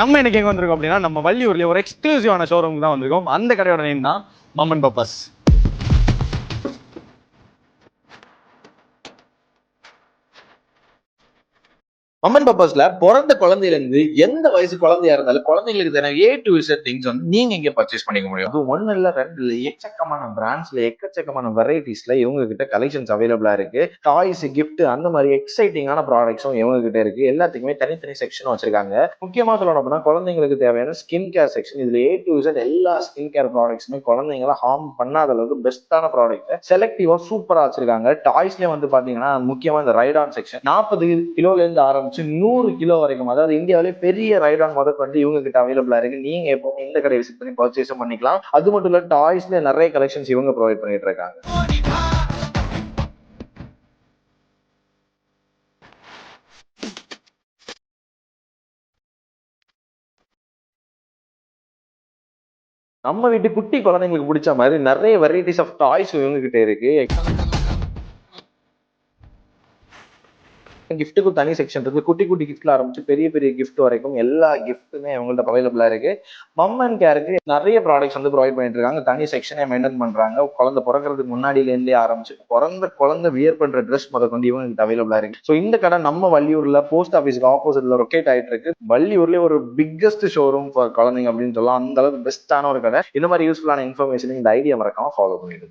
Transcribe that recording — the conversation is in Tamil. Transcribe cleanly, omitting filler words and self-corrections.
நம்ம இன்னைக்கு எங்க வந்திருக்கோம் அப்படின்னா நம்ம வள்ளியூர்ல ஒரு எக்ஸ்க்ளூசிவான ஷோரூம் தான் வந்திருக்கோம். அந்த கடையோட நேம் தான் மம் அண்ட் பப்பஸ். மம்மன் பர்பஸ்ல பிறந்த குழந்தையில இருந்து எந்த வயசு குழந்தையா இருந்தாலும் குழந்தைங்களுக்கு தேவை A to Z திங்ஸ் வந்து நீங்க இங்க பர்ச்சேஸ் பண்ணிக்க முடியும். அது ஒன்னு இல்ல ரெண்டு இல்ல, எக்கச்சக்கமான பிராண்ட்ஸ்ல எக்கச்சக்கமான வெரைட்டிஸ்ல இவங்க கிட்ட கலெக்ஷன்ஸ் அவைலபிளா இருக்கு. டாய்ஸ், கிஃப்ட் அந்த மாதிரி எக்ஸைட்டிங்கான ப்ராடக்ட்ஸும் இவங்க கிட்ட இருக்கு. எல்லாத்துக்குமே தனித்தனி செக்ஷன் வச்சிருக்காங்க. முக்கியமா சொல்லணும் அப்படின்னா குழந்தைங்களுக்கு தேவையான ஸ்கின் கேர் செக்ஷன். இதுல A to Z எல்லா ஸ்கின் கேர் ப்ராடக்ட்ஸுமே குழந்தைங்களை ஹார்ம் பண்ணாத அளவுக்கு பெஸ்டான ப்ராடக்ட் செலக்டிவா சூப்பரா வச்சிருக்காங்க. டாய்ஸ்லயே வந்து பாத்தீங்கன்னா முக்கியமா இந்த ரைடான் செக்ஷன் 40 கிலோல இருந்து ஆரம்பிச்சு 100 கிலோ வரைக்கும், அதாவது இந்தியாவிலே பெரிய ரைடான் முதற்கொண்டு இவங்க கிட்ட அவைலபிளா இருக்கு. நீங்க எப்போ இந்த கடை விசிட் பண்ணி பர்ச்சேஸ் பண்ணிக்கலாம். அது மட்டும் இல்ல டாய்ஸ்ல நிறைய கலெக்ஷன்ஸ் இவங்க ப்ரொவைட் பண்ணிட்டு இருக்காங்க. நம்ம வீட்டு குட்டி குழந்தைங்களுக்கு பிடிச்ச மாதிரி நிறைய வெரைட்டிஸ் ஆஃப் டாய்ஸ் இவங்க கிட்ட இருக்கு. கிஃப்ட்டுக்கு தனி செக்ஷன் இருக்கு. குட்டி குட்டி கிஃப்ட்ல ஆரம்பிச்சு பெரிய பெரிய கிஃப்ட் வரைக்கும் எல்லா கிஃப்ட்டுமே அவங்கள்ட்ட அவைலபிளா இருக்கு. மம் அண்ட் கேருக்கு நிறைய ப்ராடக்ட்ஸ் வந்து ப்ரொவைட் பண்ணிட்டு இருக்காங்க. தனி செக்ஷனே மெயின்டைன் பண்றாங்க. குழந்தை பிறக்கிறதுக்கு முன்னாடியில இருந்தே ஆரம்பிச்சு குழந்தை வியர் பண்ற ட்ரெஸ் முதற்கொண்டு இவங்க கிட்ட அவைலபிளா இருக்கு. ஸோ இந்த கடை நம்ம வள்ளியூர்ல போஸ்ட் ஆஃபீஸ்க்கு ஆப்போசிட்ல ரொட்டேட் ஆயிட்டு இருக்கு. வள்ளியூர்லயே ஒரு பிக்கஸ்ட் ஷோரூம் ஃபார் குழந்தைங்க அப்படின்னு சொல்லலாம். அந்த அளவுக்கு பெஸ்டான ஒரு கடை. இந்த மாதிரி யூஸ்ஃபுல்லான இன்ஃபர்மேஷன் இந்த ஐடியா மறக்காம ஃபாலோ பண்ணிட்டு